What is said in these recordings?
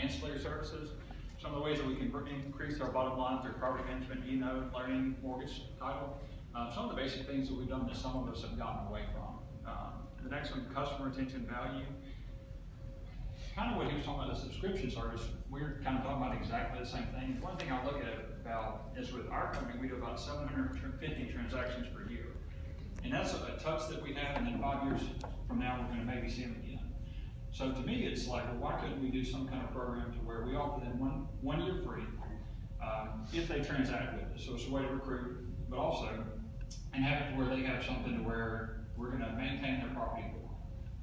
ancillary services. Some of the ways that we can increase our bottom line through property management, learning, mortgage, title. Some of the basic things that we've done that some of us have gotten away from. The next one, customer retention value. Kind of what he was talking about, the subscription service, we're kind of talking about exactly the same thing. One thing I look at about is with our company, we do about 750 transactions per year. And that's a touch that we have, and then 5 years from now, we're gonna maybe see them again. So to me, it's like, well, why couldn't we do some kind of program to where we offer them one year free if they transact with us? So it's a way to recruit, but also, and have it where they have something to where we're gonna maintain their property for them.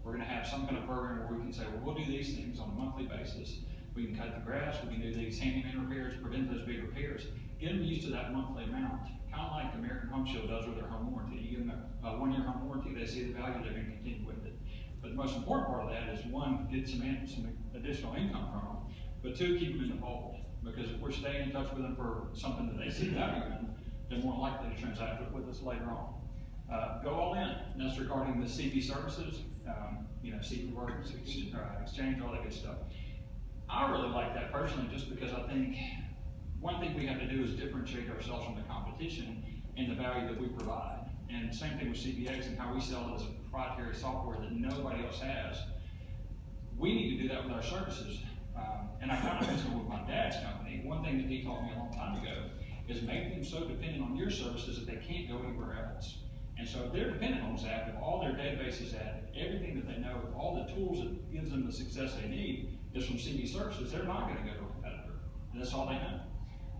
We're gonna have some kind of program where we can say, well, we'll do these things on a monthly basis. We can cut the grass, we can do these handyman repairs, prevent those big repairs, get them used to that monthly amount, kind of like the American Home Shield does with their home warranty. You give them a 1 year home warranty, they see the value, they're gonna continue with it. But the most important part of that is, one, get some additional income from them, but two, keep them in the fold. Because if we're staying in touch with them for something that they see value in, they're more likely to transact with us later on. Go all in, and that's regarding the CP services, CP works, exchange, all that good stuff. I really like that personally, just because I think one thing we have to do is differentiate ourselves from the competition in the value that we provide. And same thing with CPX and how we sell it as a proprietary software that nobody else has. We need to do that with our services. And I kind of mentioned with my dad's company, one thing that he taught me a long time ago is make them so dependent on your services that they can't go anywhere else. And so if they're dependent on Zap, if all their database is at, everything that they know, all the tools that gives them the success they need is from CB Services, they're not going to go to a competitor. And that's all they know.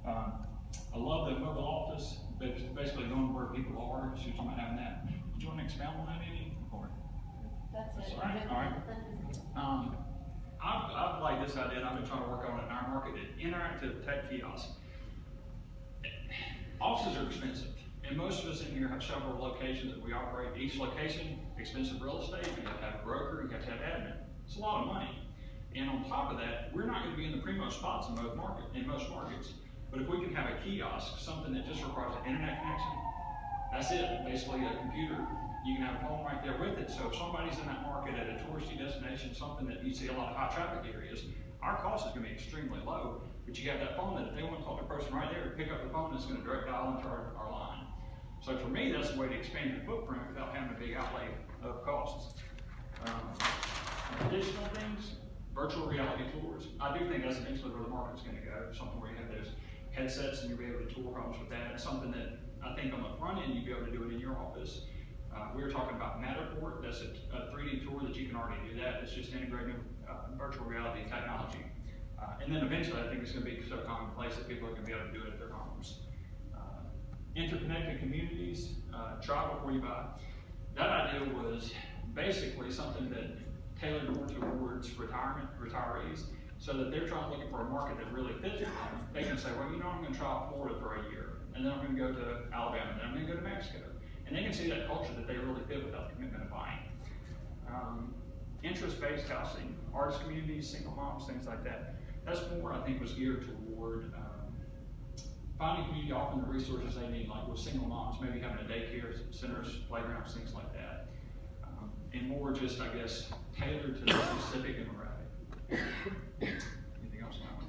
I love the mobile office, basically going where people are. So you're talking about having that. Do you want to expound on that any? Or? That's it. All right. I like this idea, and I've been trying to work on it in our market, interactive tech kiosks. Offices are expensive, and most of us in here have several locations that we operate. Each location, expensive real estate, you have to have a broker, you have to have admin. It's a lot of money. And on top of that, we're not going to be in the primo spots in most markets. But if we can have a kiosk, something that just requires an internet connection, that's it, basically a computer. You can have a phone right there with it. So if somebody's in that market at a touristy destination, something that you see a lot of high traffic areas, our cost is going to be extremely low. But you have that phone that if they want to talk to a person right there, pick up the phone, it's going to direct dial into our line. So for me, that's the way to expand your footprint without having a big outlay of costs. Additional things, virtual reality tours. I do think that's eventually where the market's going to go. Something where you have those headsets and you'll be able to tour homes with that. It's something that I think on the front end, you'll be able to do it in your office. We were talking about Matterport. That's a 3D tour that you can already do that. It's just integrating virtual reality technology. And then eventually, I think it's going to be so commonplace that people are going to be able to do it at their homes. Interconnected communities, try before you buy. That idea was basically something that tailored more towards retirees, so that they're looking for a market that really fits for them. They can say, well, I'm going to try Florida for a year, and then I'm going to go to Alabama, and then I'm going to go to Mexico. And they can see that culture that they really fit without the commitment of buying. Interest-based housing, artist communities, single moms, things like that. That's more, I think, was geared toward finding community, offering the resources they need, like with single moms, maybe having a daycare centers, playgrounds, things like that. And more just, I guess, tailored to the specific demographic. Anything else on that one?